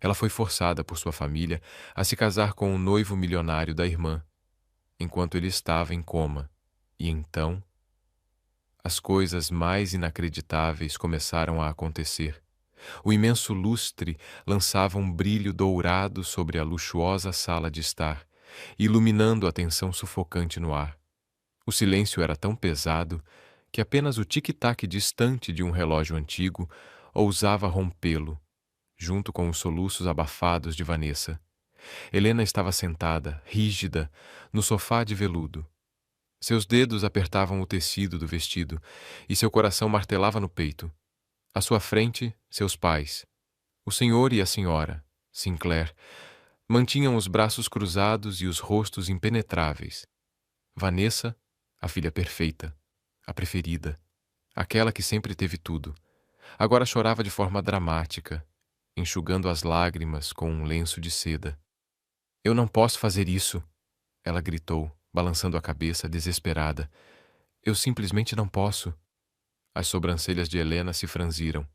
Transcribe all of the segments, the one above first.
Ela foi forçada por sua família a se casar com o noivo milionário da irmã, enquanto ele estava em coma. E então, as coisas mais inacreditáveis começaram a acontecer. O imenso lustre lançava um brilho dourado sobre a luxuosa sala de estar, iluminando a tensão sufocante no ar. O silêncio era tão pesado que apenas o tic-tac distante de um relógio antigo ousava rompê-lo, junto com os soluços abafados de Vanessa. Helena estava sentada, rígida, no sofá de veludo. Seus dedos apertavam o tecido do vestido e seu coração martelava no peito. À sua frente, seus pais, o senhor e a senhora, Sinclair, mantinham os braços cruzados e os rostos impenetráveis. Vanessa, a filha perfeita, a preferida, aquela que sempre teve tudo, agora chorava de forma dramática, enxugando as lágrimas com um lenço de seda. Eu não posso fazer isso, ela gritou, balançando a cabeça, desesperada. Eu simplesmente não posso. As sobrancelhas de Helena se franziram.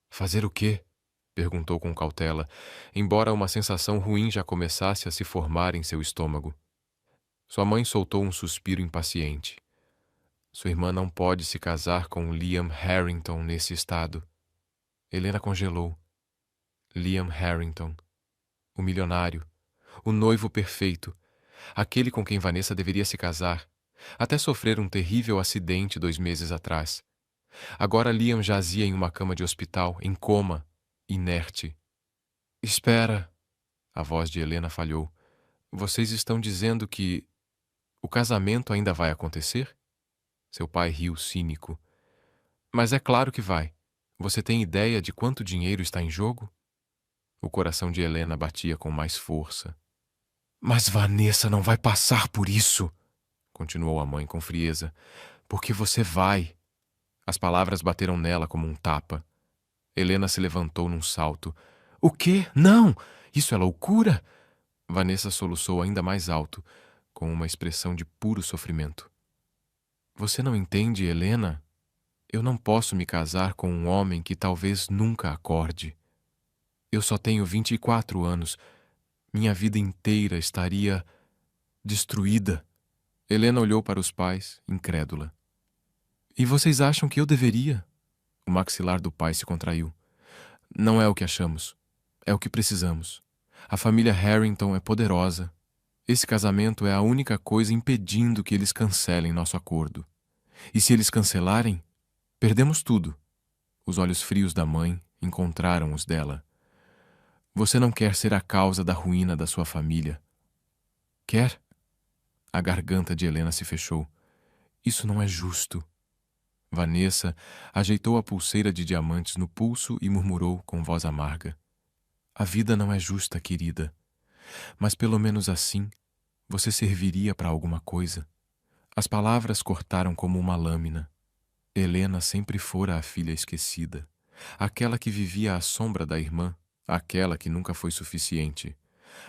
Fazer o quê? Perguntou com cautela, embora uma sensação ruim já começasse a se formar em seu estômago. Sua mãe soltou um suspiro impaciente. Sua irmã não pode se casar com Liam Harrington nesse estado. Helena congelou. Liam Harrington, o milionário, o noivo perfeito, aquele com quem Vanessa deveria se casar, até sofrer um terrível acidente 2 meses atrás. Agora Liam jazia em uma cama de hospital, em coma, inerte. Espera, a voz de Helena falhou. Vocês estão dizendo que o casamento ainda vai acontecer? Seu pai riu cínico. Mas é claro que vai. Você tem ideia de quanto dinheiro está em jogo? O coração de Helena batia com mais força. Mas Vanessa não vai passar por isso, continuou a mãe com frieza. Porque você vai. As palavras bateram nela como um tapa. Helena se levantou num salto. O quê? Não! Isso é loucura! Vanessa soluçou ainda mais alto, com uma expressão de puro sofrimento. Você não entende, Helena? Eu não posso me casar com um homem que talvez nunca acorde. Eu só tenho 24 anos. Minha vida inteira estaria destruída. Helena olhou para os pais, incrédula. E vocês acham que eu deveria? O maxilar do pai se contraiu. Não é o que achamos. É o que precisamos. A família Harrington é poderosa. Esse casamento é a única coisa impedindo que eles cancelem nosso acordo. E se eles cancelarem, perdemos tudo. Os olhos frios da mãe encontraram os dela. Você não quer ser a causa da ruína da sua família. Quer? A garganta de Helena se fechou. Isso não é justo. Vanessa ajeitou a pulseira de diamantes no pulso e murmurou com voz amarga. A vida não é justa, querida. Mas pelo menos assim, você serviria para alguma coisa. As palavras cortaram como uma lâmina. Helena sempre fora a filha esquecida, aquela que vivia à sombra da irmã, aquela que nunca foi suficiente.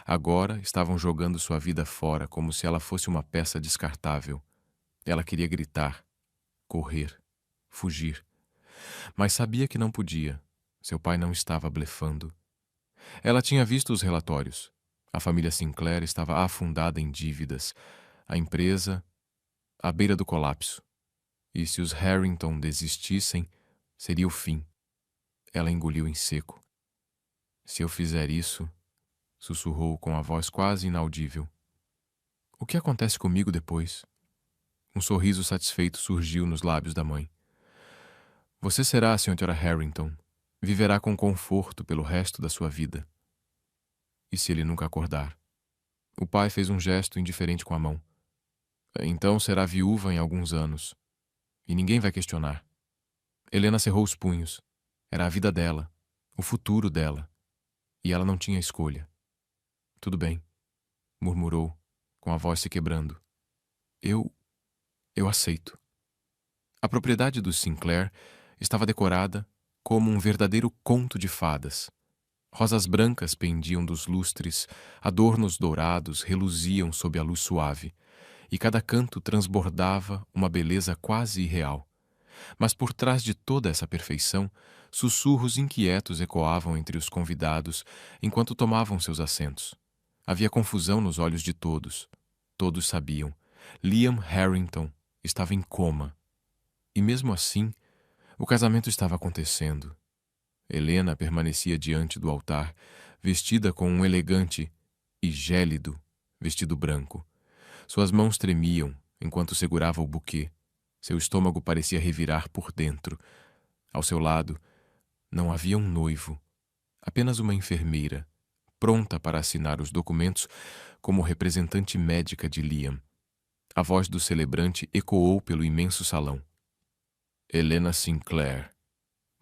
Agora estavam jogando sua vida fora como se ela fosse uma peça descartável. Ela queria gritar, correr, fugir. Mas sabia que não podia. Seu pai não estava blefando. Ela tinha visto os relatórios. A família Sinclair estava afundada em dívidas. A empresa, à beira do colapso. E se os Harrington desistissem, seria o fim. Ela engoliu em seco. Se eu fizer isso, sussurrou com a voz quase inaudível. O que acontece comigo depois? Um sorriso satisfeito surgiu nos lábios da mãe. Você será a Sra. Harrington. Viverá com conforto pelo resto da sua vida. E se ele nunca acordar? O pai fez um gesto indiferente com a mão. Então será viúva em alguns anos. E ninguém vai questionar. Helena cerrou os punhos. Era a vida dela, o futuro dela. E ela não tinha escolha. Tudo bem, murmurou, com a voz se quebrando. Eu aceito. A propriedade dos Sinclair estava decorada como um verdadeiro conto de fadas. Rosas brancas pendiam dos lustres, adornos dourados reluziam sob a luz suave, e cada canto transbordava uma beleza quase irreal. Mas por trás de toda essa perfeição, sussurros inquietos ecoavam entre os convidados enquanto tomavam seus assentos. Havia confusão nos olhos de todos. Todos sabiam. Liam Harrington estava em coma. E mesmo assim, o casamento estava acontecendo. Helena permanecia diante do altar, vestida com um elegante e gélido vestido branco. Suas mãos tremiam enquanto segurava o buquê. Seu estômago parecia revirar por dentro. Ao seu lado, não havia um noivo, apenas uma enfermeira, pronta para assinar os documentos como representante médica de Liam. A voz do celebrante ecoou pelo imenso salão. Helena Sinclair,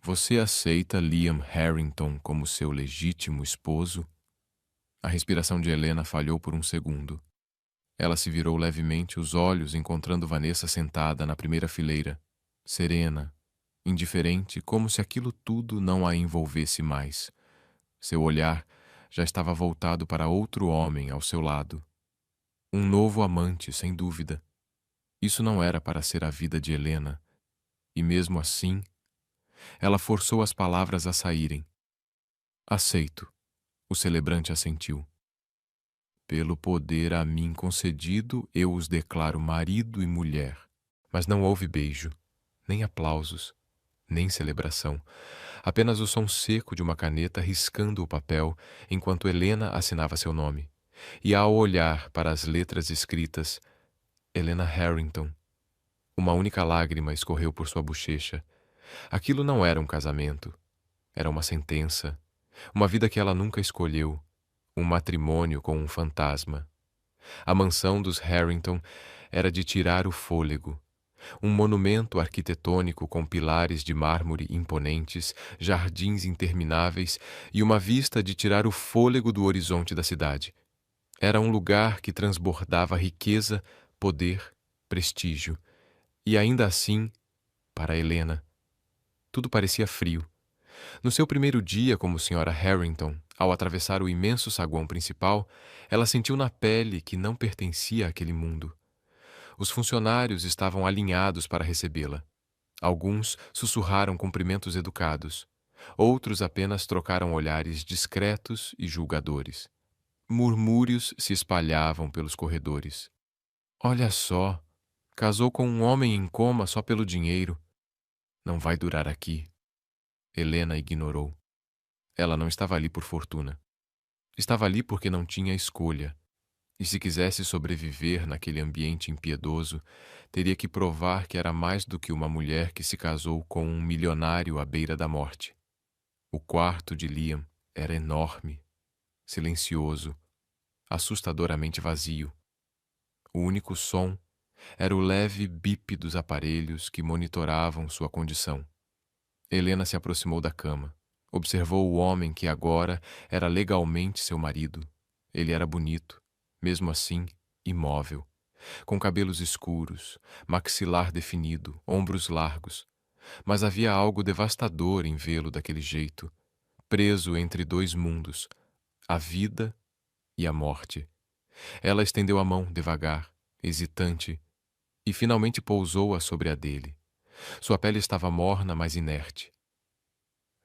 você aceita Liam Harrington como seu legítimo esposo? A respiração de Helena falhou por um segundo. Ela se virou levemente os olhos encontrando Vanessa sentada na primeira fileira, serena, indiferente, como se aquilo tudo não a envolvesse mais. Seu olhar já estava voltado para outro homem ao seu lado. Um novo amante, sem dúvida. Isso não era para ser a vida de Helena. E mesmo assim, ela forçou as palavras a saírem. Aceito. O celebrante assentiu. Pelo poder a mim concedido, eu os declaro marido e mulher. Mas não houve beijo, nem aplausos, nem celebração. Apenas o som seco de uma caneta riscando o papel enquanto Helena assinava seu nome. E ao olhar para as letras escritas, Helena Harrington, uma única lágrima escorreu por sua bochecha. Aquilo não era um casamento. Era uma sentença. Uma vida que ela nunca escolheu. Um matrimônio com um fantasma. A mansão dos Harrington era de tirar o fôlego. Um monumento arquitetônico com pilares de mármore imponentes, jardins intermináveis e uma vista de tirar o fôlego do horizonte da cidade. Era um lugar que transbordava riqueza, poder, prestígio. E ainda assim, para Helena, tudo parecia frio. No seu primeiro dia como Sra. Harrington, ao atravessar o imenso saguão principal, ela sentiu na pele que não pertencia àquele mundo. Os funcionários estavam alinhados para recebê-la. Alguns sussurraram cumprimentos educados. Outros apenas trocaram olhares discretos e julgadores. Murmúrios se espalhavam pelos corredores. Olha só, casou com um homem em coma só pelo dinheiro. Não vai durar aqui. Helena ignorou. Ela não estava ali por fortuna. Estava ali porque não tinha escolha. E se quisesse sobreviver naquele ambiente impiedoso, teria que provar que era mais do que uma mulher que se casou com um milionário à beira da morte. O quarto de Liam era enorme, silencioso, assustadoramente vazio. O único som era o leve bip dos aparelhos que monitoravam sua condição. Helena se aproximou da cama. Observou o homem que agora era legalmente seu marido. Ele era bonito, mesmo assim, imóvel, com cabelos escuros, maxilar definido, ombros largos. Mas havia algo devastador em vê-lo daquele jeito, preso entre dois mundos, a vida e a morte. Ela estendeu a mão devagar, hesitante, e finalmente pousou-a sobre a dele. Sua pele estava morna, mas inerte.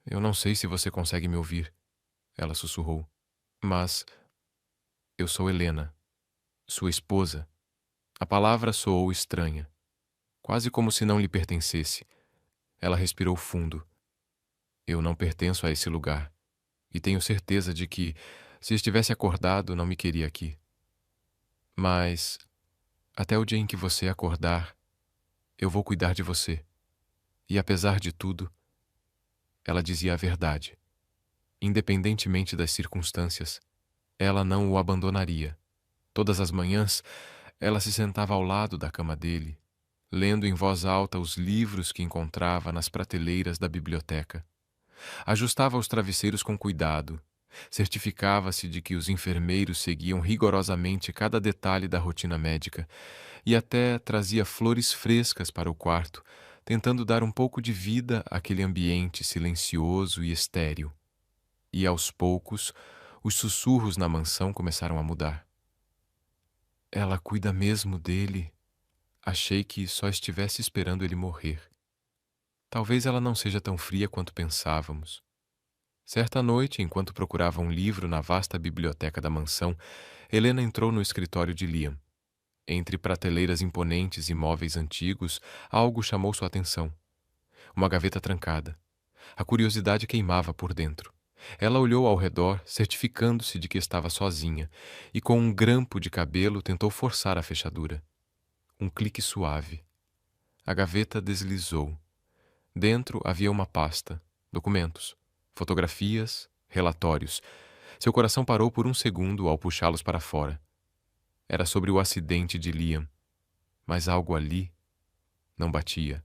Eu não sei se você consegue me ouvir, ela sussurrou, mas eu sou Helena, sua esposa. A palavra soou estranha, quase como se não lhe pertencesse. Ela respirou fundo. Eu não pertenço a esse lugar, e tenho certeza de que, se estivesse acordado, não me queria aqui. Mas, até o dia em que você acordar, eu vou cuidar de você. E apesar de tudo, ela dizia a verdade. Independentemente das circunstâncias, ela não o abandonaria. Todas as manhãs, ela se sentava ao lado da cama dele, lendo em voz alta os livros que encontrava nas prateleiras da biblioteca. Ajustava os travesseiros com cuidado, certificava-se de que os enfermeiros seguiam rigorosamente cada detalhe da rotina médica e até trazia flores frescas para o quarto, tentando dar um pouco de vida àquele ambiente silencioso e estéril. E, aos poucos, os sussurros na mansão começaram a mudar. Ela cuida mesmo dele. Achei que só estivesse esperando ele morrer. Talvez ela não seja tão fria quanto pensávamos. Certa noite, enquanto procurava um livro na vasta biblioteca da mansão, Helena entrou no escritório de Liam. Entre prateleiras imponentes e móveis antigos, algo chamou sua atenção. Uma gaveta trancada. A curiosidade queimava por dentro. Ela olhou ao redor, certificando-se de que estava sozinha, e com um grampo de cabelo tentou forçar a fechadura. Um clique suave. A gaveta deslizou. Dentro havia uma pasta, documentos, fotografias, relatórios. Seu coração parou por um segundo ao puxá-los para fora. Era sobre o acidente de Liam, mas algo ali não batia.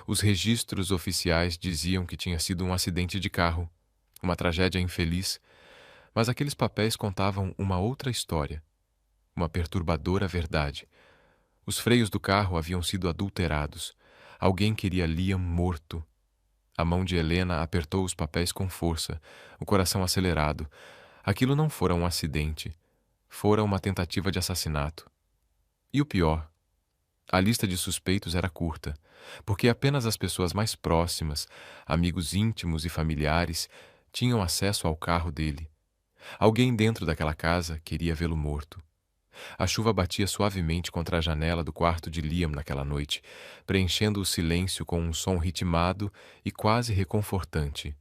Os registros oficiais diziam que tinha sido um acidente de carro, uma tragédia infeliz, mas aqueles papéis contavam uma outra história, uma perturbadora verdade. Os freios do carro haviam sido adulterados. Alguém queria Liam morto. A mão de Helena apertou os papéis com força, o coração acelerado. Aquilo não fora um acidente. Fora uma tentativa de assassinato. E o pior, a lista de suspeitos era curta, porque apenas as pessoas mais próximas, amigos íntimos e familiares, tinham acesso ao carro dele. Alguém dentro daquela casa queria vê-lo morto. A chuva batia suavemente contra a janela do quarto de Liam naquela noite, preenchendo o silêncio com um som ritmado e quase reconfortante.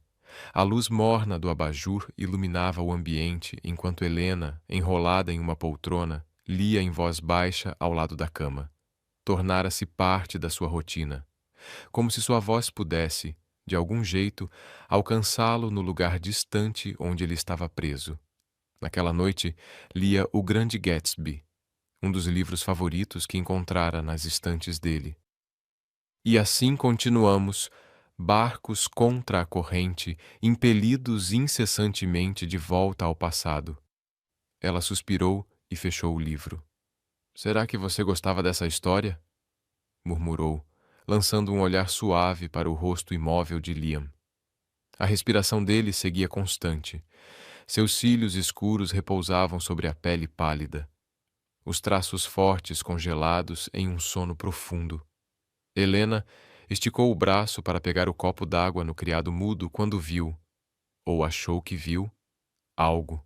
A luz morna do abajur iluminava o ambiente enquanto Helena, enrolada em uma poltrona, lia em voz baixa ao lado da cama. Tornara-se parte da sua rotina, como se sua voz pudesse, de algum jeito, alcançá-lo no lugar distante onde ele estava preso. Naquela noite, lia O Grande Gatsby, um dos livros favoritos que encontrara nas estantes dele. E assim continuamos, barcos contra a corrente, impelidos incessantemente de volta ao passado. Ela suspirou e fechou o livro. Será que você gostava dessa história? Murmurou, lançando um olhar suave para o rosto imóvel de Liam. A respiração dele seguia constante. Seus cílios escuros repousavam sobre a pele pálida. Os traços fortes congelados em um sono profundo. Helena esticou o braço para pegar o copo d'água no criado mudo quando viu, ou achou que viu, algo.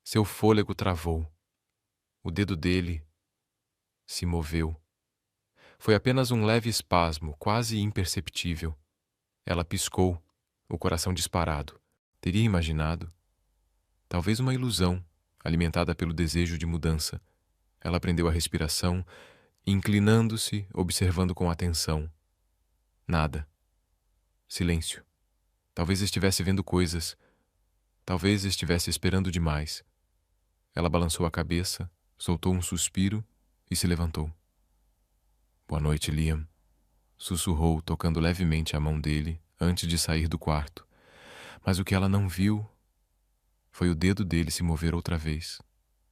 Seu fôlego travou. O dedo dele se moveu. Foi apenas um leve espasmo, quase imperceptível. Ela piscou, o coração disparado. Teria imaginado? Talvez uma ilusão, alimentada pelo desejo de mudança. Ela prendeu a respiração, inclinando-se, observando com atenção. Nada. Silêncio. Talvez estivesse vendo coisas. Talvez estivesse esperando demais. Ela balançou a cabeça, soltou um suspiro e se levantou. Boa noite, Liam, sussurrou, tocando levemente a mão dele antes de sair do quarto. Mas o que ela não viu foi o dedo dele se mover outra vez.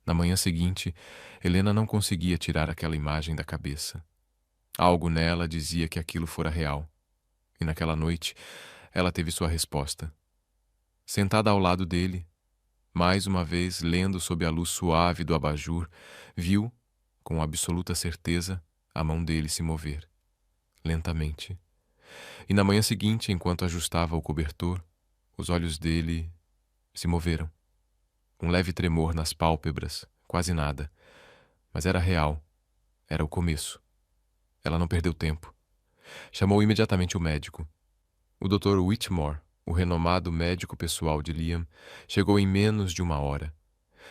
Na manhã seguinte, Helena não conseguia tirar aquela imagem da cabeça. Algo nela dizia que aquilo fora real. E naquela noite, ela teve sua resposta. Sentada ao lado dele, mais uma vez lendo sob a luz suave do abajur, viu, com absoluta certeza, a mão dele se mover, lentamente. E na manhã seguinte, enquanto ajustava o cobertor, os olhos dele se moveram. Um leve tremor nas pálpebras, quase nada. Mas era real. Era o começo. Ela não perdeu tempo. Chamou imediatamente o médico. O Dr. Whitmore, o renomado médico pessoal de Liam, chegou em menos de uma hora.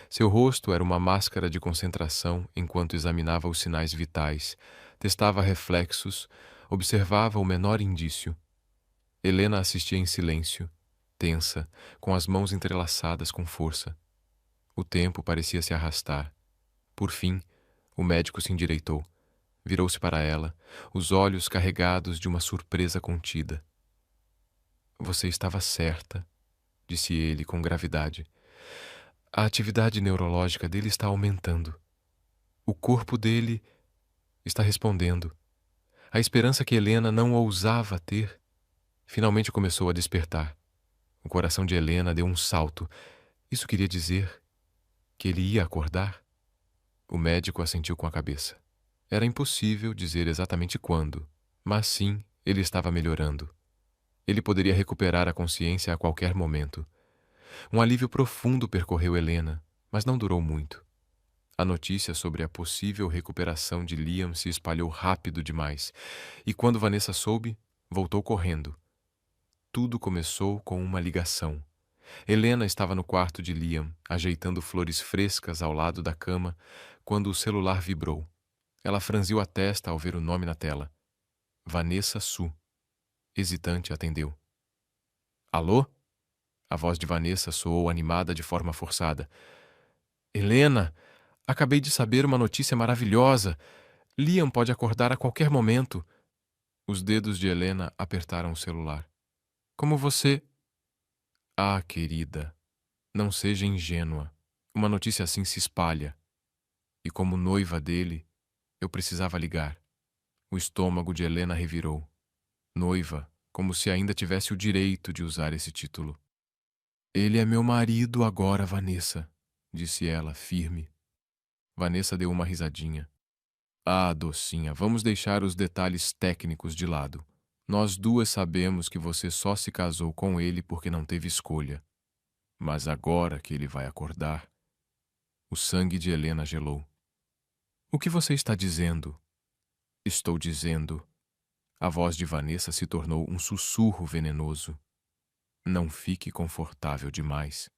Seu rosto era uma máscara de concentração enquanto examinava os sinais vitais, testava reflexos, observava o menor indício. Helena assistia em silêncio, tensa, com as mãos entrelaçadas com força. O tempo parecia se arrastar. Por fim, o médico se endireitou. Virou-se para ela, os olhos carregados de uma surpresa contida. Você estava certa, disse ele com gravidade. A atividade neurológica dele está aumentando. O corpo dele está respondendo. A esperança que Helena não ousava ter finalmente começou a despertar. O coração de Helena deu um salto. Isso queria dizer que ele ia acordar? O médico assentiu com a cabeça. Era impossível dizer exatamente quando, mas sim, Ele estava melhorando. Ele poderia recuperar a consciência a qualquer momento. Um alívio profundo percorreu Helena, mas não durou muito. A notícia sobre a possível recuperação de Liam se espalhou rápido demais, e quando Vanessa soube, voltou correndo. Tudo começou com uma ligação. Helena estava no quarto de Liam, ajeitando flores frescas ao lado da cama, quando o celular vibrou. Ela franziu a testa ao ver o nome na tela. Vanessa Su. Hesitante, atendeu. Alô? A voz de Vanessa soou animada de forma forçada. Helena, acabei de saber uma notícia maravilhosa. Liam pode acordar a qualquer momento. Os dedos de Helena apertaram o celular. Como você... Ah, querida, não seja ingênua. Uma notícia assim se espalha. E como noiva dele, eu precisava ligar. O estômago de Helena revirou. Noiva, como se ainda tivesse o direito de usar esse título. Ele é meu marido agora, Vanessa, disse ela, firme. Vanessa deu uma risadinha. Ah, docinha, vamos deixar os detalhes técnicos de lado. Nós duas sabemos que você só se casou com ele porque não teve escolha. Mas agora que ele vai acordar... O sangue de Helena gelou. O que você está dizendo? Estou dizendo... A voz de Vanessa se tornou um sussurro venenoso. Não fique confortável demais.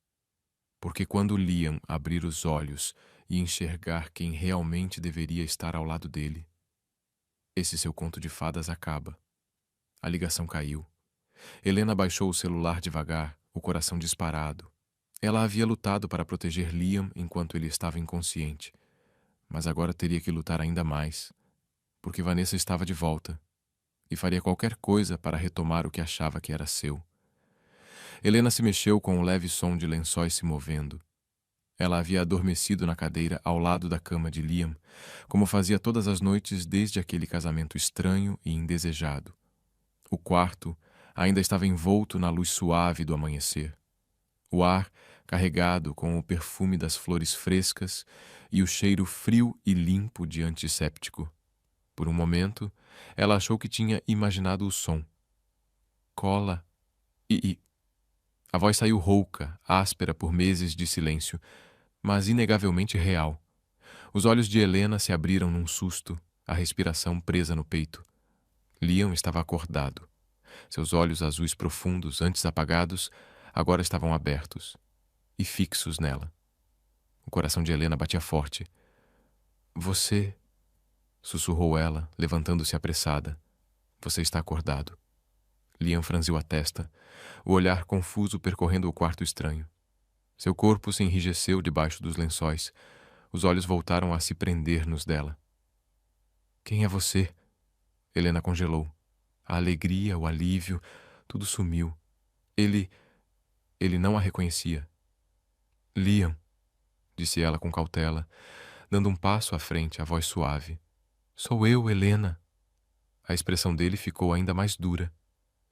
Porque quando Liam abrir os olhos e enxergar quem realmente deveria estar ao lado dele, esse seu conto de fadas acaba. A ligação caiu. Helena baixou o celular devagar, o coração disparado. Ela havia lutado para proteger Liam enquanto ele estava inconsciente. Mas agora teria que lutar ainda mais, porque Vanessa estava de volta e faria qualquer coisa para retomar o que achava que era seu. Helena se mexeu com um leve som de lençóis se movendo. Ela havia adormecido na cadeira ao lado da cama de Liam, como fazia todas as noites desde aquele casamento estranho e indesejado. O quarto ainda estava envolto na luz suave do amanhecer. O ar carregado com o perfume das flores frescas e o cheiro frio e limpo de antisséptico. Por um momento, ela achou que tinha imaginado o som. Cola e... A voz saiu rouca, áspera por meses de silêncio, mas inegavelmente real. Os olhos de Helena se abriram num susto, a respiração presa no peito. Liam estava acordado. Seus olhos azuis profundos, antes apagados, agora estavam abertos e fixos nela. O coração de Helena batia forte. Você... sussurrou ela, levantando-se apressada. Você está acordado. Liam franziu a testa, o olhar confuso percorrendo o quarto estranho. Seu corpo se enrijeceu debaixo dos lençóis. Os olhos voltaram a se prender nos dela. Quem é você? Helena congelou. A alegria, o alívio, tudo sumiu. Ele não a reconhecia. Liam, disse ela com cautela, dando um passo à frente, a voz suave. Sou eu, Helena. A expressão dele ficou ainda mais dura,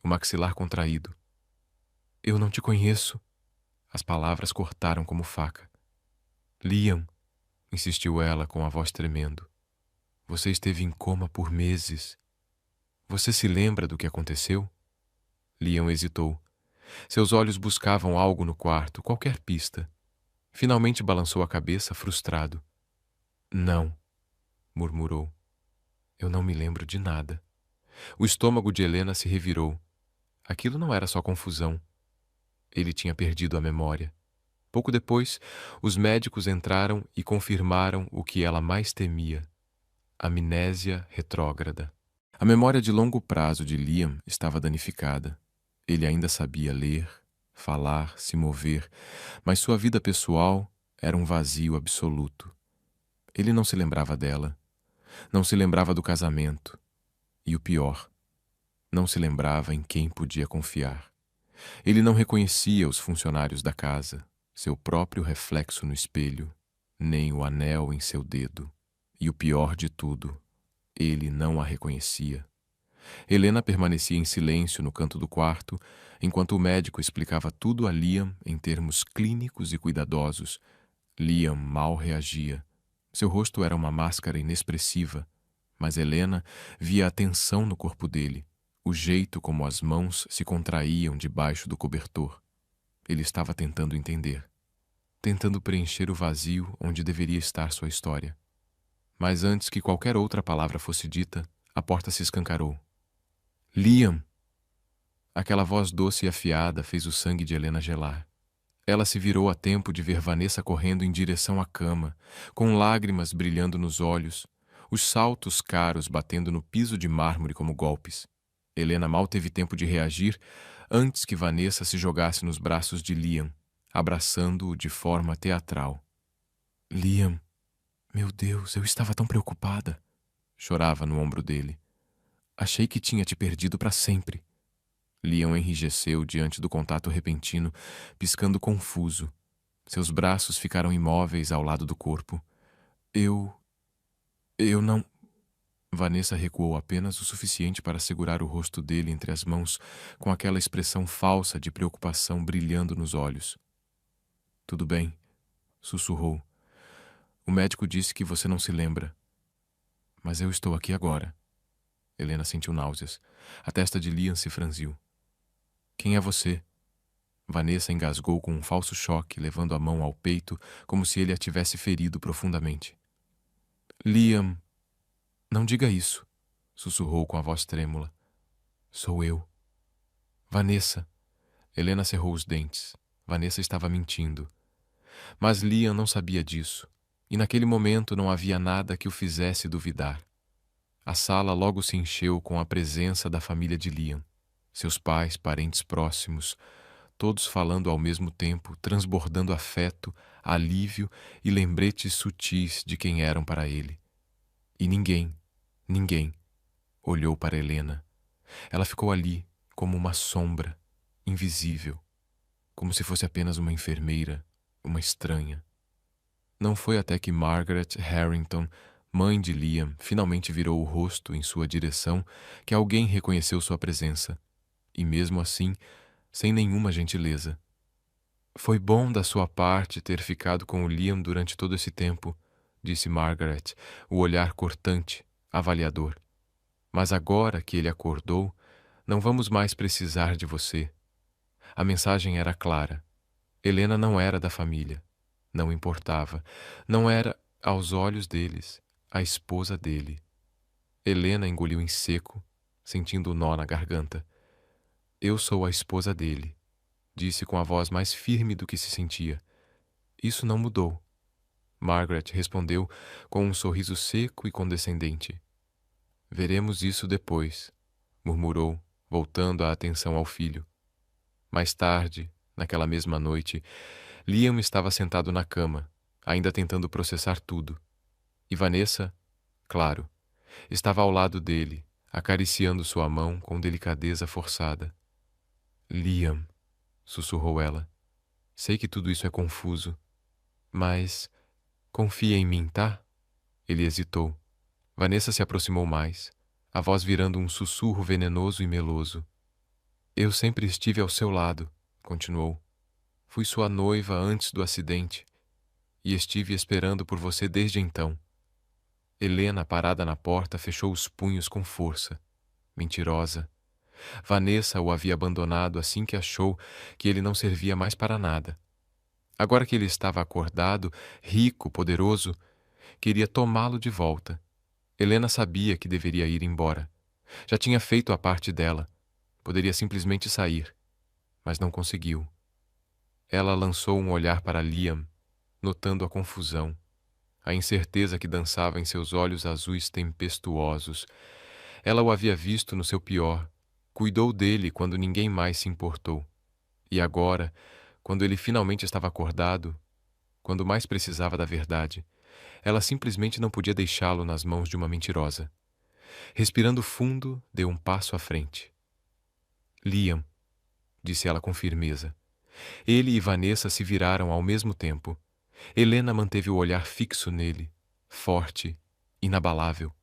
o maxilar contraído. Eu não te conheço. As palavras cortaram como faca. Liam, insistiu ela com a voz tremendo. Você esteve em coma por meses. Você se lembra do que aconteceu? Liam hesitou. Seus olhos buscavam algo no quarto, qualquer pista. Finalmente balançou a cabeça, frustrado. Não, murmurou. Eu não me lembro de nada. O estômago de Helena se revirou. Aquilo não era só confusão. Ele tinha perdido a memória. Pouco depois, os médicos entraram e confirmaram o que ela mais temia: amnésia retrógrada. A memória de longo prazo de Liam estava danificada. Ele ainda sabia ler, falar, se mover, mas sua vida pessoal era um vazio absoluto. Ele não se lembrava dela, não se lembrava do casamento, e o pior, não se lembrava em quem podia confiar. Ele não reconhecia os funcionários da casa, seu próprio reflexo no espelho, nem o anel em seu dedo. E o pior de tudo, ele não a reconhecia. Helena permanecia em silêncio no canto do quarto, enquanto o médico explicava tudo a Liam em termos clínicos e cuidadosos. Liam mal reagia. Seu rosto era uma máscara inexpressiva, mas Helena via a tensão no corpo dele, o jeito como as mãos se contraíam debaixo do cobertor. Ele estava tentando entender, tentando preencher o vazio onde deveria estar sua história. Mas antes que qualquer outra palavra fosse dita, a porta se escancarou. Liam! Aquela voz doce e afiada fez o sangue de Helena gelar. Ela se virou a tempo de ver Vanessa correndo em direção à cama, com lágrimas brilhando nos olhos, os saltos caros batendo no piso de mármore como golpes. Helena mal teve tempo de reagir antes que Vanessa se jogasse nos braços de Liam, abraçando-o de forma teatral. Liam, meu Deus, eu estava tão preocupada, chorava no ombro dele. Achei que tinha te perdido para sempre. Liam enrijeceu diante do contato repentino, piscando confuso. Seus braços ficaram imóveis ao lado do corpo. Eu não... Vanessa recuou apenas o suficiente para segurar o rosto dele entre as mãos, com aquela expressão falsa de preocupação brilhando nos olhos. Tudo bem, sussurrou. O médico disse que você não se lembra. Mas eu estou aqui agora. Helena sentiu náuseas. A testa de Liam se franziu. Quem é você? Vanessa engasgou com um falso choque, levando a mão ao peito, como se ele a tivesse ferido profundamente. Liam... Não diga isso, sussurrou com a voz trêmula. Sou eu. Vanessa. Helena cerrou os dentes. Vanessa estava mentindo. Mas Liam não sabia disso, e naquele momento não havia nada que o fizesse duvidar. A sala logo se encheu com a presença da família de Liam. Seus pais, parentes próximos, todos falando ao mesmo tempo, transbordando afeto, alívio e lembretes sutis de quem eram para ele. E ninguém olhou para Helena. Ela ficou ali, como uma sombra, invisível, como se fosse apenas uma enfermeira, uma estranha. Não foi até que Margaret Harrington, mãe de Liam, finalmente virou o rosto em sua direção que alguém reconheceu sua presença, e mesmo assim, sem nenhuma gentileza. Foi bom da sua parte ter ficado com o Liam durante todo esse tempo, disse Margaret, o olhar cortante, avaliador. Mas agora que ele acordou, não vamos mais precisar de você. A mensagem era clara. Helena não era da família. Não importava. Não era, aos olhos deles, a esposa dele. Helena engoliu em seco, sentindo o nó na garganta. Eu sou a esposa dele, disse com a voz mais firme do que se sentia. Isso não mudou. Margaret respondeu com um sorriso seco e condescendente. Veremos isso depois, murmurou, voltando a atenção ao filho. Mais tarde, naquela mesma noite, Liam estava sentado na cama, ainda tentando processar tudo. E Vanessa, claro, estava ao lado dele, acariciando sua mão com delicadeza forçada. Liam, sussurrou ela, sei que tudo isso é confuso, mas confia em mim, tá? Ele hesitou. Vanessa se aproximou mais, a voz virando um sussurro venenoso e meloso. Eu sempre estive ao seu lado, continuou. Fui sua noiva antes do acidente e estive esperando por você desde então. Helena, parada na porta, fechou os punhos com força. Mentirosa. Vanessa o havia abandonado assim que achou que ele não servia mais para nada. Agora que ele estava acordado, rico, poderoso, queria tomá-lo de volta. Helena sabia que deveria ir embora. Já tinha feito a parte dela. Poderia simplesmente sair, mas não conseguiu. Ela lançou um olhar para Liam, notando a confusão, a incerteza que dançava em seus olhos azuis tempestuosos. Ela o havia visto no seu pior, cuidou dele quando ninguém mais se importou. E agora, quando ele finalmente estava acordado, quando mais precisava da verdade, ela simplesmente não podia deixá-lo nas mãos de uma mentirosa. Respirando fundo, deu um passo à frente. Liam, disse ela com firmeza. Ele e Vanessa se viraram ao mesmo tempo. Helena manteve o olhar fixo nele, forte, inabalável.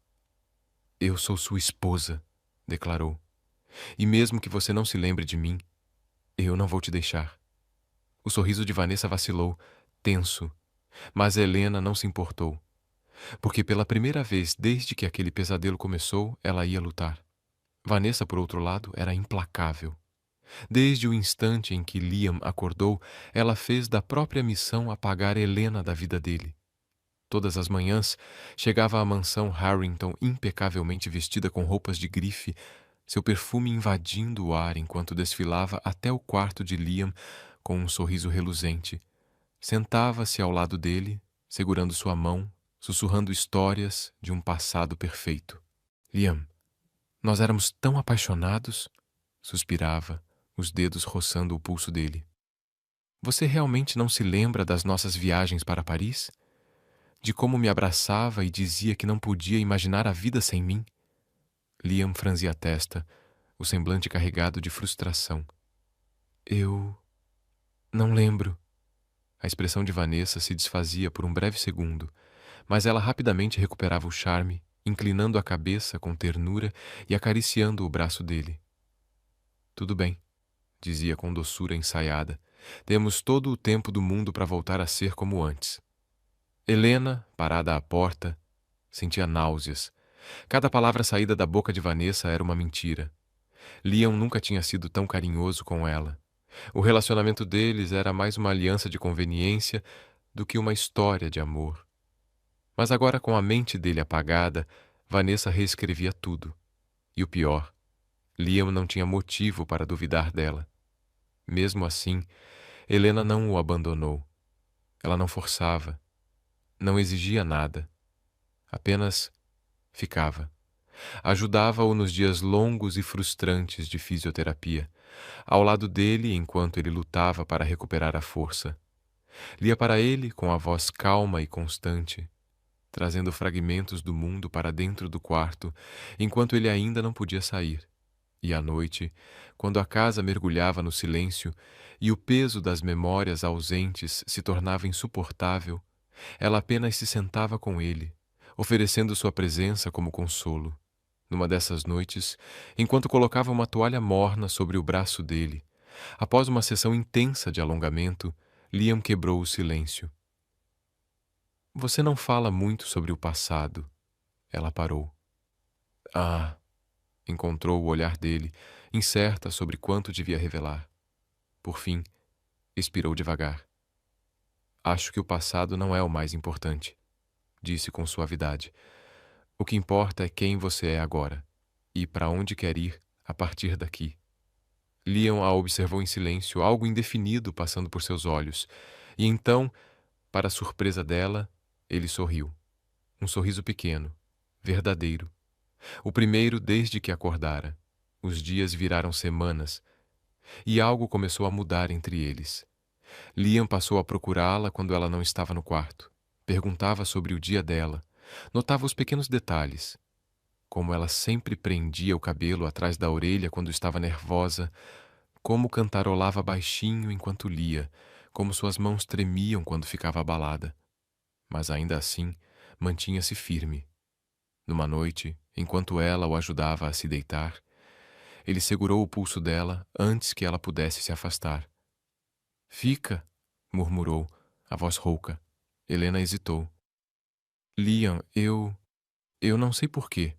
Eu sou sua esposa, declarou. E mesmo que você não se lembre de mim, eu não vou te deixar. O sorriso de Vanessa vacilou, tenso, mas Helena não se importou, porque pela primeira vez desde que aquele pesadelo começou, ela ia lutar. Vanessa, por outro lado, era implacável. Desde o instante em que Liam acordou, ela fez da própria missão apagar Helena da vida dele. Todas as manhãs, chegava à mansão Harrington impecavelmente vestida com roupas de grife, seu perfume invadindo o ar enquanto desfilava até o quarto de Liam com um sorriso reluzente. Sentava-se ao lado dele, segurando sua mão, sussurrando histórias de um passado perfeito. Liam, nós éramos tão apaixonados, suspirava, os dedos roçando o pulso dele. Você realmente não se lembra das nossas viagens para Paris? De como me abraçava e dizia que não podia imaginar a vida sem mim? Liam franzia a testa, o semblante carregado de frustração. Eu não lembro. A expressão de Vanessa se desfazia por um breve segundo, mas ela rapidamente recuperava o charme, inclinando a cabeça com ternura e acariciando o braço dele. Tudo bem, dizia com doçura ensaiada. Temos todo o tempo do mundo para voltar a ser como antes. Helena, parada à porta, sentia náuseas. Cada palavra saída da boca de Vanessa era uma mentira. Liam nunca tinha sido tão carinhoso com ela. O relacionamento deles era mais uma aliança de conveniência do que uma história de amor. Mas agora, com a mente dele apagada, Vanessa reescrevia tudo. E o pior, Liam não tinha motivo para duvidar dela. Mesmo assim, Helena não o abandonou. Ela não forçava, não exigia nada. Apenas ficava. Ajudava-o nos dias longos e frustrantes de fisioterapia, ao lado dele enquanto ele lutava para recuperar a força. Lia para ele com a voz calma e constante, trazendo fragmentos do mundo para dentro do quarto, enquanto ele ainda não podia sair. E à noite, quando a casa mergulhava no silêncio e o peso das memórias ausentes se tornava insuportável, ela apenas se sentava com ele, oferecendo sua presença como consolo. Numa dessas noites, enquanto colocava uma toalha morna sobre o braço dele, após uma sessão intensa de alongamento, Liam quebrou o silêncio. Você não fala muito sobre o passado. Ela parou. Ah, encontrou o olhar dele, incerta sobre quanto devia revelar. Por fim, expirou devagar. Acho que o passado não é o mais importante, disse com suavidade. O que importa é quem você é agora e para onde quer ir a partir daqui. Liam a observou em silêncio, algo indefinido passando por seus olhos, e então, para a surpresa dela, ele sorriu. Um sorriso pequeno, verdadeiro. O primeiro desde que acordara. Os dias viraram semanas, e algo começou a mudar entre eles. Liam passou a procurá-la quando ela não estava no quarto. Perguntava sobre o dia dela. Notava os pequenos detalhes. Como ela sempre prendia o cabelo atrás da orelha quando estava nervosa, como cantarolava baixinho enquanto lia, como suas mãos tremiam quando ficava abalada. Mas ainda assim, mantinha-se firme. Numa noite, enquanto ela o ajudava a se deitar, ele segurou o pulso dela antes que ela pudesse se afastar. Fica, murmurou, a voz rouca. Helena hesitou. Liam, eu não sei por quê.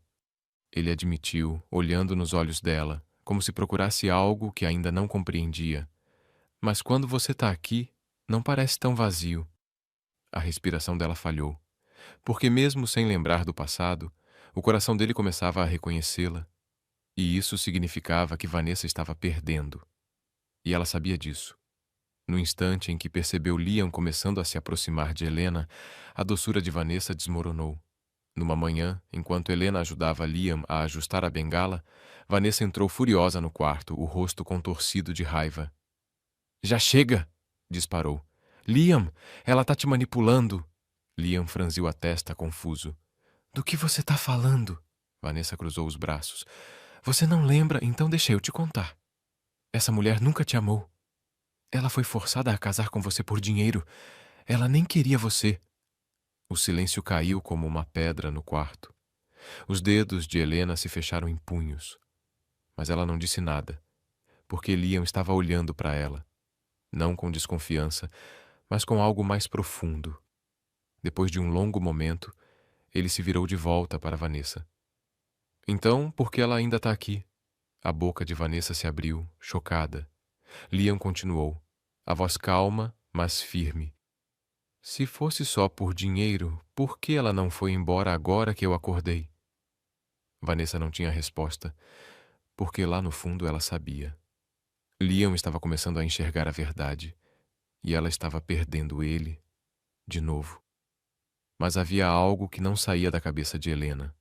Ele admitiu, olhando nos olhos dela, como se procurasse algo que ainda não compreendia. Mas quando você está aqui, não parece tão vazio. A respiração dela falhou, porque mesmo sem lembrar do passado, o coração dele começava a reconhecê-la, e isso significava que Vanessa estava perdendo. E ela sabia disso. No instante em que percebeu Liam começando a se aproximar de Helena, a doçura de Vanessa desmoronou. Numa manhã, enquanto Helena ajudava Liam a ajustar a bengala, Vanessa entrou furiosa no quarto, o rosto contorcido de raiva. Já chega! Disparou. Liam, ela tá te manipulando! Liam franziu a testa, confuso. Do que você tá falando? Vanessa cruzou os braços. Você não lembra, então deixa eu te contar. Essa mulher nunca te amou. Ela foi forçada a casar com você por dinheiro. Ela nem queria você. O silêncio caiu como uma pedra no quarto. Os dedos de Helena se fecharam em punhos. Mas ela não disse nada, porque Liam estava olhando para ela, não com desconfiança, mas com algo mais profundo. Depois de um longo momento, ele se virou de volta para Vanessa. Então, por que ela ainda está aqui? A boca de Vanessa se abriu, chocada. Liam continuou, a voz calma, mas firme. Se fosse só por dinheiro, por que ela não foi embora agora que eu acordei? Vanessa não tinha resposta, porque lá no fundo ela sabia. Liam estava começando a enxergar a verdade, e ela estava perdendo ele, de novo. Mas havia algo que não saía da cabeça de Helena.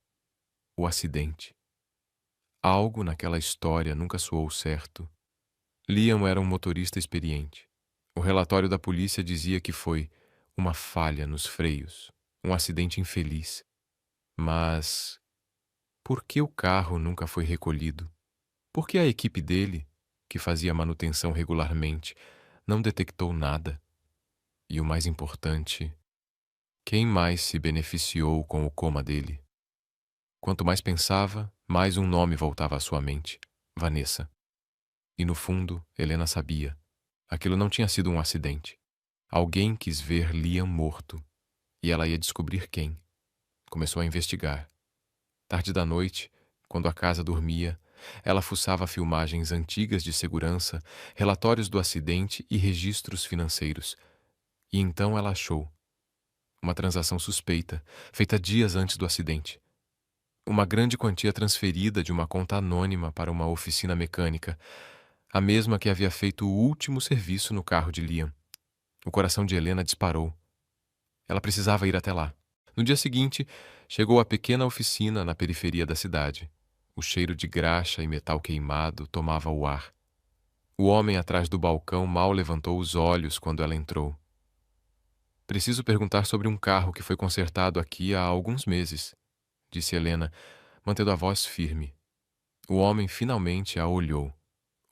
O acidente. Algo naquela história nunca soou certo. Liam era um motorista experiente. O relatório da polícia dizia que foi uma falha nos freios, um acidente infeliz. Mas por que o carro nunca foi recolhido? Por que a equipe dele, que fazia manutenção regularmente, não detectou nada? E o mais importante, quem mais se beneficiou com o coma dele? Quanto mais pensava, mais um nome voltava à sua mente: Vanessa. E no fundo, Helena sabia. Aquilo não tinha sido um acidente. Alguém quis ver Liam morto, e ela ia descobrir quem. Começou a investigar. Tarde da noite, quando a casa dormia, ela fuçava filmagens antigas de segurança, relatórios do acidente e registros financeiros. E então ela achou uma transação suspeita, feita dias antes do acidente. Uma grande quantia transferida de uma conta anônima para uma oficina mecânica, a mesma que havia feito o último serviço no carro de Liam. O coração de Helena disparou. Ela precisava ir até lá. No dia seguinte, chegou à pequena oficina na periferia da cidade. O cheiro de graxa e metal queimado tomava o ar. O homem atrás do balcão mal levantou os olhos quando ela entrou. Preciso perguntar sobre um carro que foi consertado aqui há alguns meses, disse Helena, mantendo a voz firme. O homem finalmente a olhou.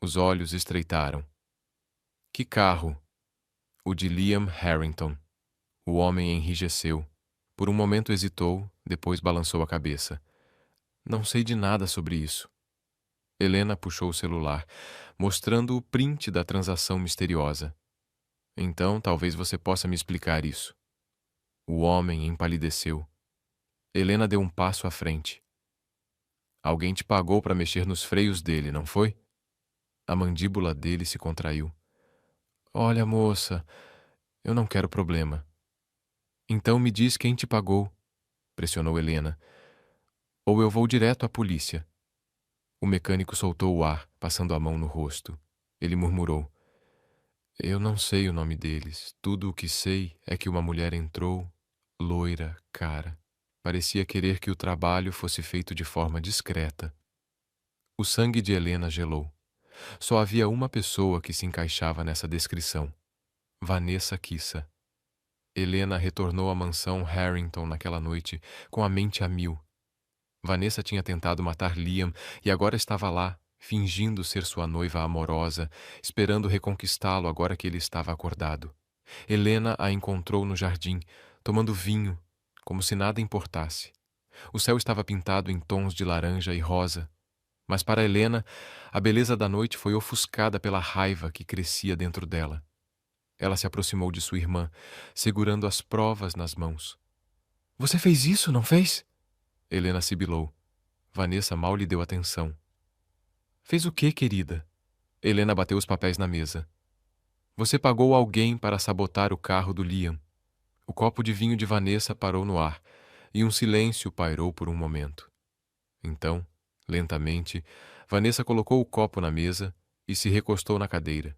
Os olhos estreitaram. Que carro? O de Liam Harrington. O homem enrijeceu. Por um momento hesitou, depois balançou a cabeça. Não sei de nada sobre isso. Helena puxou o celular, mostrando o print da transação misteriosa. Então, talvez você possa me explicar isso. O homem empalideceu. Helena deu um passo à frente. Alguém te pagou para mexer nos freios dele, não foi? A mandíbula dele se contraiu. Olha, moça, eu não quero problema. Então me diz quem te pagou, pressionou Helena. Ou eu vou direto à polícia. O mecânico soltou o ar, passando a mão no rosto. Ele murmurou. Eu não sei o nome deles. Tudo o que sei é que uma mulher entrou, loira, cara. Parecia querer que o trabalho fosse feito de forma discreta. O sangue de Helena gelou. Só havia uma pessoa que se encaixava nessa descrição. Vanessa Kissa. Helena retornou à mansão Harrington naquela noite, com a mente a mil. Vanessa tinha tentado matar Liam e agora estava lá, fingindo ser sua noiva amorosa, esperando reconquistá-lo agora que ele estava acordado. Helena a encontrou no jardim, tomando vinho, como se nada importasse. O céu estava pintado em tons de laranja e rosa, mas para Helena, a beleza da noite foi ofuscada pela raiva que crescia dentro dela. Ela se aproximou de sua irmã, segurando as provas nas mãos. Você fez isso, não fez? Helena sibilou. Vanessa mal lhe deu atenção. Fez o quê, querida? Helena bateu os papéis na mesa. Você pagou alguém para sabotar o carro do Liam. O copo de vinho de Vanessa parou no ar, e um silêncio pairou por um momento. Então, lentamente, Vanessa colocou o copo na mesa e se recostou na cadeira,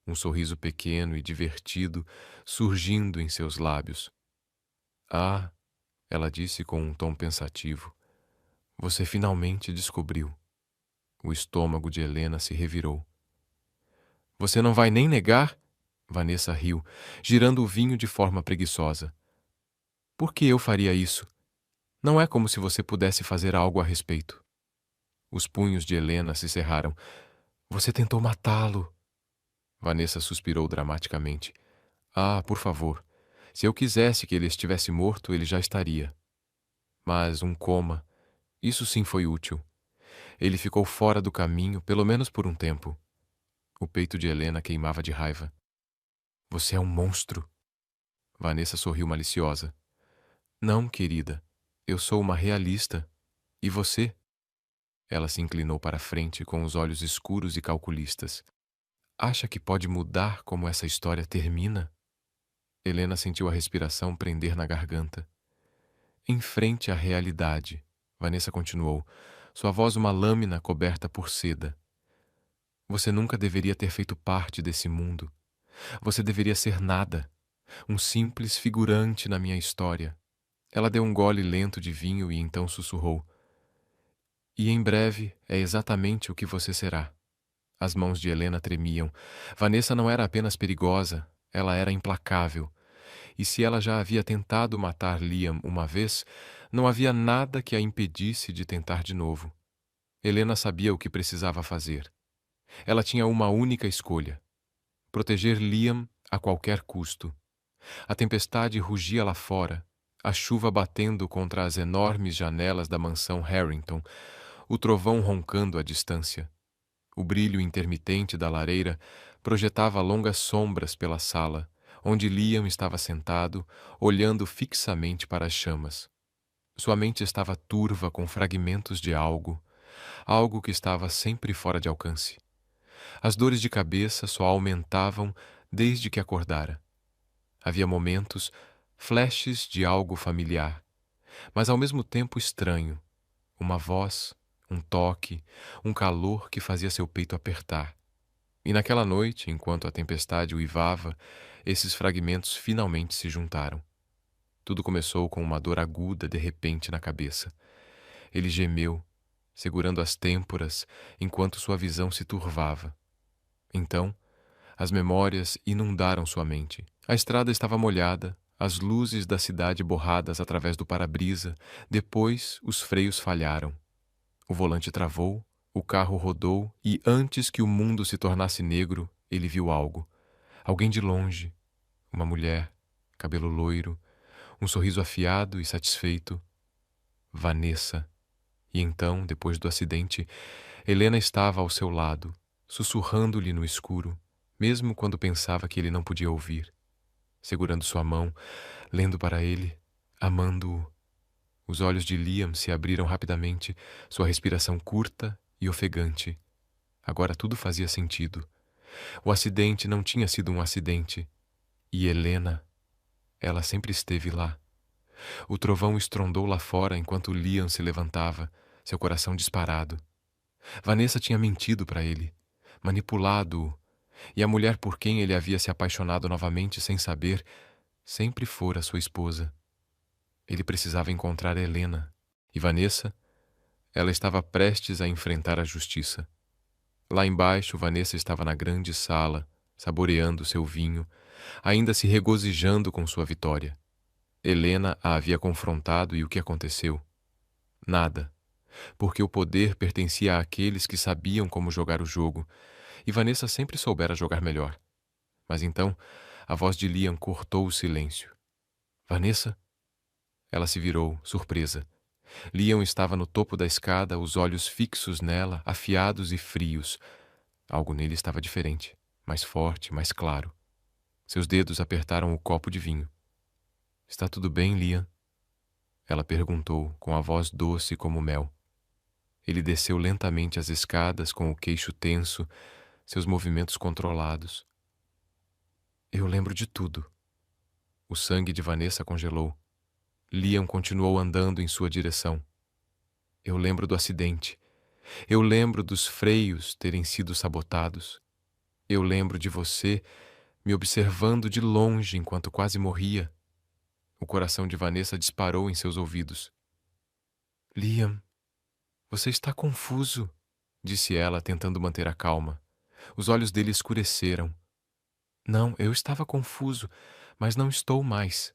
um sorriso pequeno e divertido surgindo em seus lábios. Ah, ela disse com um tom pensativo, você finalmente descobriu. O estômago de Helena se revirou. Você não vai nem negar? Vanessa riu, girando o vinho de forma preguiçosa. Por que eu faria isso? Não é como se você pudesse fazer algo a respeito. Os punhos de Helena se cerraram. Você tentou matá-lo. Vanessa suspirou dramaticamente. Ah, por favor. Se eu quisesse que ele estivesse morto, ele já estaria. Mas um coma, isso sim foi útil. Ele ficou fora do caminho, pelo menos por um tempo. O peito de Helena queimava de raiva. Você é um monstro. Vanessa sorriu maliciosa. Não, querida. Eu sou uma realista. E você? Ela se inclinou para a frente com os olhos escuros e calculistas. Acha que pode mudar como essa história termina? Helena sentiu a respiração prender na garganta. Enfrente a realidade, Vanessa continuou, sua voz uma lâmina coberta por seda. Você nunca deveria ter feito parte desse mundo. Você deveria ser nada, um simples figurante na minha história. Ela deu um gole lento de vinho e então sussurrou. E em breve é exatamente o que você será. As mãos de Helena tremiam. Vanessa não era apenas perigosa, ela era implacável. E se ela já havia tentado matar Liam uma vez, não havia nada que a impedisse de tentar de novo. Helena sabia o que precisava fazer. Ela tinha uma única escolha: proteger Liam a qualquer custo. A tempestade rugia lá fora, a chuva batendo contra as enormes janelas da mansão Harrington, o trovão roncando à distância. O brilho intermitente da lareira projetava longas sombras pela sala, onde Liam estava sentado, olhando fixamente para as chamas. Sua mente estava turva com fragmentos de algo, algo que estava sempre fora de alcance. As dores de cabeça só aumentavam desde que acordara. Havia momentos, flashes de algo familiar, mas ao mesmo tempo estranho. Uma voz, um toque, um calor que fazia seu peito apertar. E naquela noite, enquanto a tempestade uivava, esses fragmentos finalmente se juntaram. Tudo começou com uma dor aguda de repente na cabeça. Ele gemeu, segurando as têmporas, enquanto sua visão se turvava. Então, as memórias inundaram sua mente. A estrada estava molhada, as luzes da cidade borradas através do para-brisa, depois os freios falharam. O volante travou, o carro rodou e, antes que o mundo se tornasse negro, ele viu algo. Alguém de longe, uma mulher, cabelo loiro, um sorriso afiado e satisfeito. Vanessa. E então, depois do acidente, Helena estava ao seu lado, sussurrando-lhe no escuro, mesmo quando pensava que ele não podia ouvir. Segurando sua mão, lendo para ele, amando-o. Os olhos de Liam se abriram rapidamente, sua respiração curta e ofegante. Agora tudo fazia sentido. O acidente não tinha sido um acidente. E Helena, ela sempre esteve lá. O trovão estrondou lá fora enquanto Liam se levantava, seu coração disparado. Vanessa tinha mentido para ele, manipulado-o, e a mulher por quem ele havia se apaixonado novamente sem saber, sempre fora sua esposa. Ele precisava encontrar Helena. E Vanessa? Ela estava prestes a enfrentar a justiça. Lá embaixo, Vanessa estava na grande sala, saboreando seu vinho, ainda se regozijando com sua vitória. Helena a havia confrontado e o que aconteceu? Nada, porque o poder pertencia àqueles que sabiam como jogar o jogo, e Vanessa sempre soubera jogar melhor. Mas então, a voz de Liam cortou o silêncio. Vanessa? Ela se virou, surpresa. Liam estava no topo da escada, os olhos fixos nela, afiados e frios. Algo nele estava diferente, mais forte, mais claro. Seus dedos apertaram o copo de vinho. Está tudo bem, Liam? Ela perguntou, com a voz doce como mel. Ele desceu lentamente as escadas com o queixo tenso, seus movimentos controlados. Eu lembro de tudo. O sangue de Vanessa congelou. Liam continuou andando em sua direção. Eu lembro do acidente. Eu lembro dos freios terem sido sabotados. Eu lembro de você me observando de longe enquanto quase morria. O coração de Vanessa disparou em seus ouvidos. Liam, você está confuso, disse ela, tentando manter a calma. Os olhos dele escureceram. Não, eu estava confuso, mas não estou mais.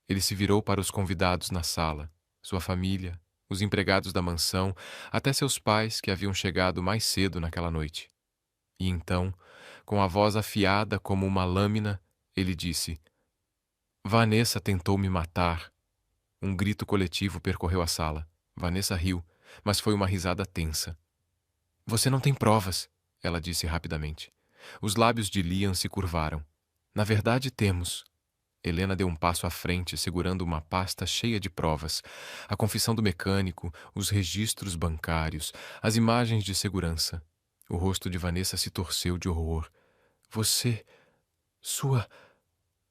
Ele se virou para os convidados na sala, sua família, os empregados da mansão, até seus pais que haviam chegado mais cedo naquela noite. E então, com a voz afiada como uma lâmina, ele disse: Vanessa tentou me matar. Um grito coletivo percorreu a sala. Vanessa riu, mas foi uma risada tensa. Você não tem provas, ela disse rapidamente. Os lábios de Liam se curvaram. Na verdade, temos. Helena deu um passo à frente, segurando uma pasta cheia de provas. A confissão do mecânico, os registros bancários, as imagens de segurança. O rosto de Vanessa se torceu de horror. Você... sua...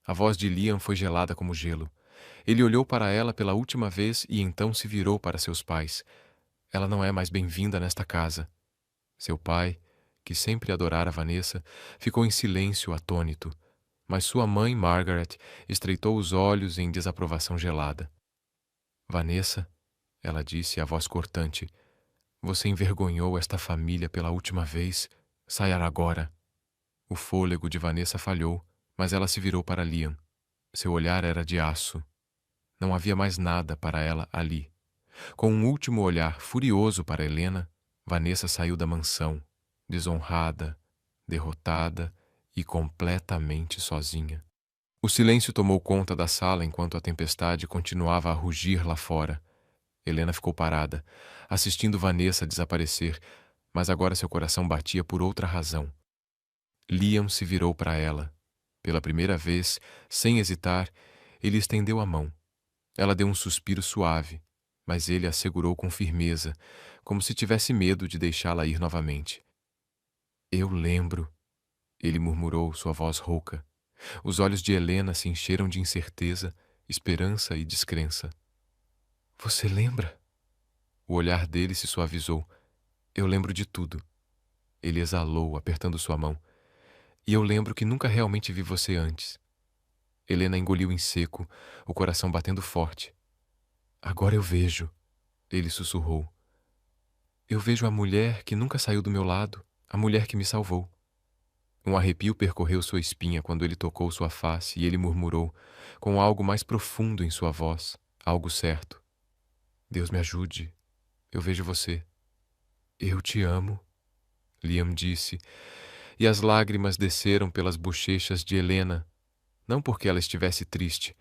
A voz de Liam foi gelada como gelo. Ele olhou para ela pela última vez e então se virou para seus pais. Ela não é mais bem-vinda nesta casa. Seu pai, que sempre adorara Vanessa, ficou em silêncio atônito. Mas sua mãe, Margaret, estreitou os olhos em desaprovação gelada. Vanessa, ela disse, a voz cortante, você envergonhou esta família pela última vez. Saia agora. O fôlego de Vanessa falhou, mas ela se virou para Liam. Seu olhar era de aço. Não havia mais nada para ela ali. Com um último olhar furioso para Helena, Vanessa saiu da mansão, desonrada, derrotada e completamente sozinha. O silêncio tomou conta da sala enquanto a tempestade continuava a rugir lá fora. Helena ficou parada, assistindo Vanessa desaparecer, mas agora seu coração batia por outra razão. Liam se virou para ela. Pela primeira vez, sem hesitar, ele estendeu a mão. Ela deu um suspiro suave, mas ele a segurou com firmeza, como se tivesse medo de deixá-la ir novamente. Eu lembro, ele murmurou, sua voz rouca. Os olhos de Helena se encheram de incerteza, esperança e descrença. Você lembra? O olhar dele se suavizou. Eu lembro de tudo. Ele exalou, apertando sua mão. E eu lembro que nunca realmente vi você antes. Helena engoliu em seco, o coração batendo forte. Agora eu vejo, ele sussurrou. Eu vejo a mulher que nunca saiu do meu lado, a mulher que me salvou. Um arrepio percorreu sua espinha quando ele tocou sua face e ele murmurou, com algo mais profundo em sua voz, algo certo. Deus me ajude, eu vejo você. Eu te amo, Liam disse, e as lágrimas desceram pelas bochechas de Helena, não porque ela estivesse triste,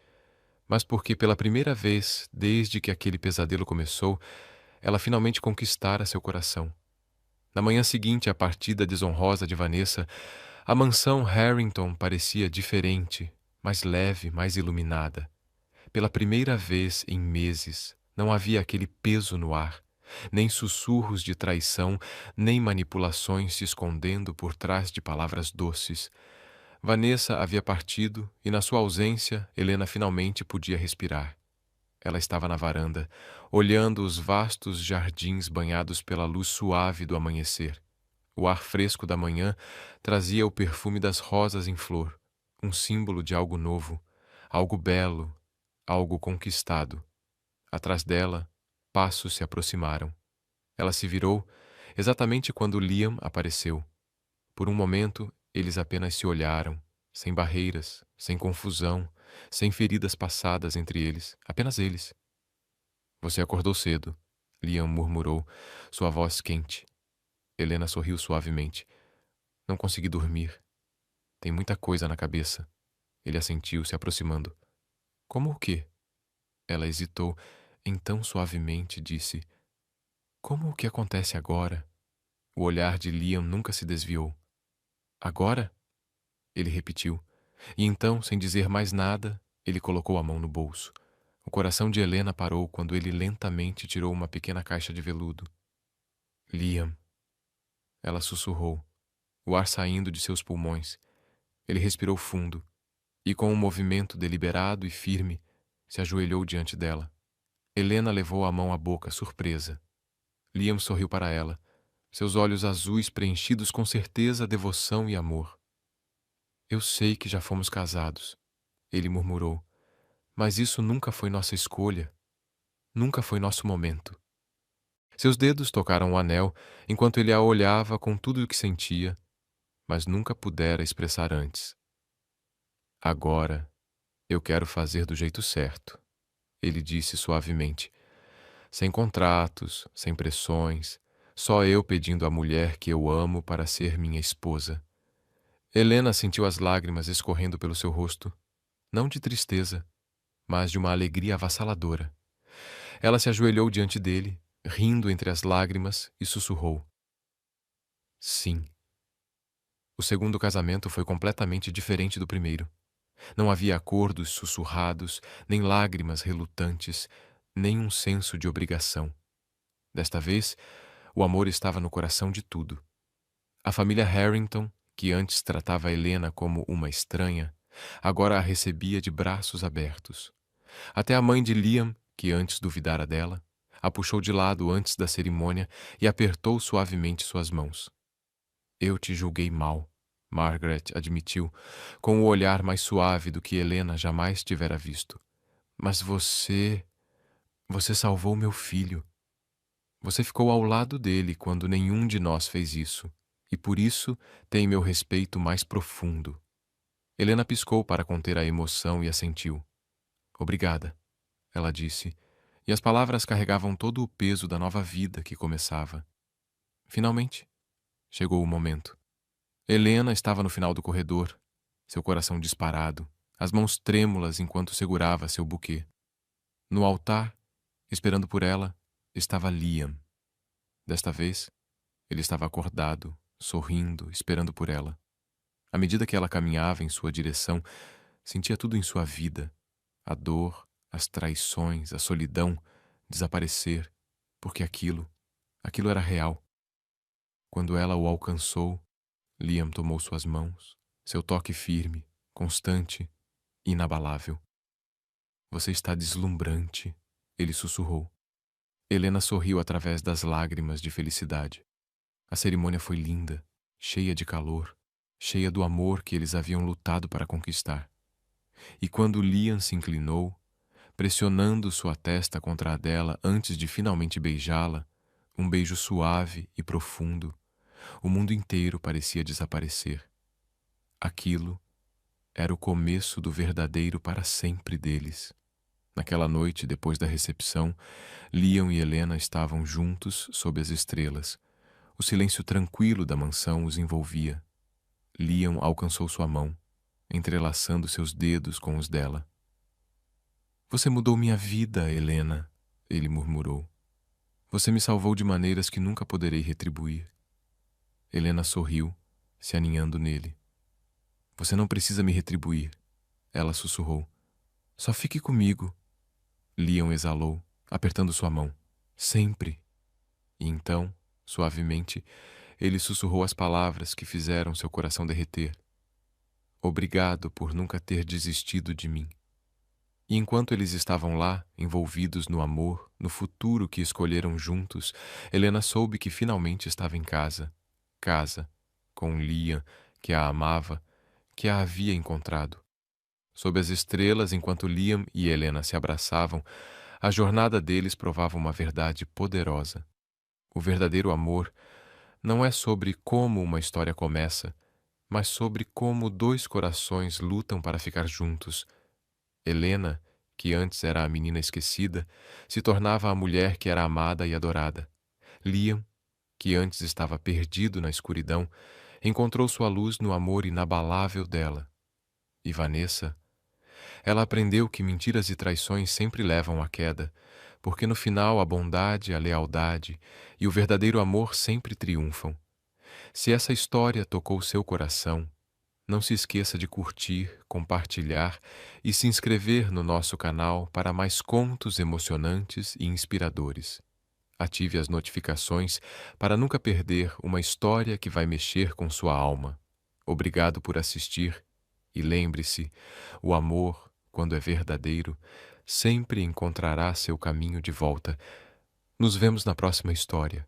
mas porque pela primeira vez, desde que aquele pesadelo começou, ela finalmente conquistara seu coração. Na manhã seguinte à partida desonrosa de Vanessa, a mansão Harrington parecia diferente, mais leve, mais iluminada. Pela primeira vez em meses, não havia aquele peso no ar, nem sussurros de traição, nem manipulações se escondendo por trás de palavras doces. Vanessa havia partido e, na sua ausência, Helena finalmente podia respirar. Ela estava na varanda, olhando os vastos jardins banhados pela luz suave do amanhecer. O ar fresco da manhã trazia o perfume das rosas em flor, um símbolo de algo novo, algo belo, algo conquistado. Atrás dela, passos se aproximaram. Ela se virou exatamente quando Liam apareceu. Por um momento, eles apenas se olharam, sem barreiras, sem confusão, sem feridas passadas entre eles, apenas eles. Você acordou cedo, Liam murmurou, sua voz quente. Helena sorriu suavemente. Não consegui dormir. Tem muita coisa na cabeça. Ele assentiu, se aproximando. Como o quê? Ela hesitou, então suavemente disse: Como o que acontece agora? O olhar de Liam nunca se desviou. Agora? Ele repetiu. E então, sem dizer mais nada, ele colocou a mão no bolso. O coração de Helena parou quando ele lentamente tirou uma pequena caixa de veludo. Liam. Ela sussurrou, o ar saindo de seus pulmões. Ele respirou fundo e, com um movimento deliberado e firme, se ajoelhou diante dela. Helena levou a mão à boca, surpresa. Liam sorriu para ela, seus olhos azuis preenchidos com certeza, devoção e amor. Eu sei que já fomos casados, ele murmurou, mas isso nunca foi nossa escolha, nunca foi nosso momento. Seus dedos tocaram o anel enquanto ele a olhava com tudo o que sentia, mas nunca pudera expressar antes. Agora, eu quero fazer do jeito certo, ele disse suavemente. Sem contratos, sem pressões, só eu pedindo à mulher que eu amo para ser minha esposa. Helena sentiu as lágrimas escorrendo pelo seu rosto, não de tristeza, mas de uma alegria avassaladora. Ela se ajoelhou diante dele, rindo entre as lágrimas, e sussurrou: Sim. O segundo casamento foi completamente diferente do primeiro. Não havia acordos sussurrados, nem lágrimas relutantes, nem um senso de obrigação. Desta vez, o amor estava no coração de tudo. A família Harrington, que antes tratava Helena como uma estranha, agora a recebia de braços abertos. Até a mãe de Liam, que antes duvidara dela, a puxou de lado antes da cerimônia e apertou suavemente suas mãos. Eu te julguei mal, Margaret admitiu, com o olhar mais suave do que Helena jamais tivera visto. Mas você salvou meu filho. Você ficou ao lado dele quando nenhum de nós fez isso, e por isso tem meu respeito mais profundo. Helena piscou para conter a emoção e assentiu. Obrigada, ela disse, e as palavras carregavam todo o peso da nova vida que começava. Finalmente, chegou o momento. Helena estava no final do corredor, seu coração disparado, as mãos trêmulas enquanto segurava seu buquê. No altar, esperando por ela, estava Liam. Desta vez, ele estava acordado, sorrindo, esperando por ela. À medida que ela caminhava em sua direção, sentia tudo em sua vida, a dor, as traições, a solidão, desaparecer, porque aquilo era real. Quando ela o alcançou, Liam tomou suas mãos, seu toque firme, constante, inabalável. Você está deslumbrante, ele sussurrou. Helena sorriu através das lágrimas de felicidade. A cerimônia foi linda, cheia de calor, cheia do amor que eles haviam lutado para conquistar. E quando Liam se inclinou, pressionando sua testa contra a dela antes de finalmente beijá-la, um beijo suave e profundo, o mundo inteiro parecia desaparecer. Aquilo era o começo do verdadeiro para sempre deles. Naquela noite, depois da recepção, Liam e Helena estavam juntos sob as estrelas. O silêncio tranquilo da mansão os envolvia. Liam alcançou sua mão, entrelaçando seus dedos com os dela. Você mudou minha vida, Helena, ele murmurou. Você me salvou de maneiras que nunca poderei retribuir. Helena sorriu, se aninhando nele. Você não precisa me retribuir, ela sussurrou. Só fique comigo. Liam exalou, apertando sua mão. Sempre. E então, suavemente, ele sussurrou as palavras que fizeram seu coração derreter. Obrigado por nunca ter desistido de mim. E enquanto eles estavam lá, envolvidos no amor, no futuro que escolheram juntos, Helena soube que finalmente estava em casa. Casa, com Liam, que a amava, que a havia encontrado. Sob as estrelas, enquanto Liam e Helena se abraçavam, a jornada deles provava uma verdade poderosa. O verdadeiro amor não é sobre como uma história começa, mas sobre como dois corações lutam para ficar juntos. Helena, que antes era a menina esquecida, se tornava a mulher que era amada e adorada. Liam, que antes estava perdido na escuridão, encontrou sua luz no amor inabalável dela. E Vanessa, ela aprendeu que mentiras e traições sempre levam à queda, porque no final a bondade, a lealdade e o verdadeiro amor sempre triunfam. Se essa história tocou seu coração, não se esqueça de curtir, compartilhar e se inscrever no nosso canal para mais contos emocionantes e inspiradores. Ative as notificações para nunca perder uma história que vai mexer com sua alma. Obrigado por assistir e lembre-se, o amor, quando é verdadeiro, sempre encontrará seu caminho de volta. Nos vemos na próxima história.